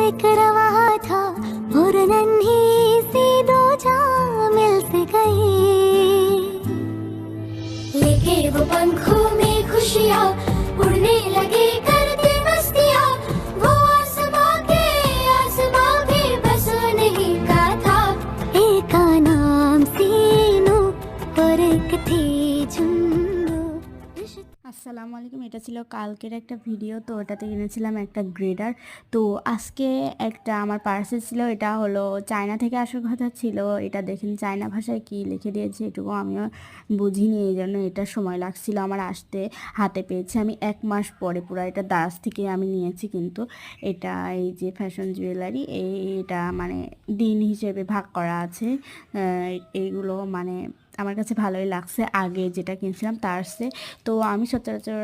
एक रवा था और नन्ही सी दो जहां मिल से गई, लेके वो पंखों में खुशियां उड़ने लगे करते मस्तियां। वो आसमां भी बस नहीं का था, एक का नाम सीनू और एक थी झुंडू। আসসালামু আলাইকুম। এটা ছিল কালকের একটা ভিডিও, তো ওটাতে কিনেছিলাম একটা গ্রেডার। তো আজকে একটা আমার পার্সেল ছিল, এটা হলো চায়না থেকে আসার কথা ছিল। এটা দেখেন চায়না ভাষায় কি লিখে দিয়েছে, এটুকু আমিও বুঝিনি, এই জন্য এটা সময় লাগছিল আমার আসতে। হাতে পেয়েছি আমি 1 মাস পরে, পুরো এটা দারাজ থেকে আমি নিয়েছি। কিন্তু এটা এই যে ফ্যাশন জুয়েলারি, এটা মানে দিন হিসেবে ভাগ করা আছে। এইগুলো মানে আমার কাছে ভালোই লাগছে আগে যেটা কিনছিলাম তার চেয়ে। তো আমি সচরাচর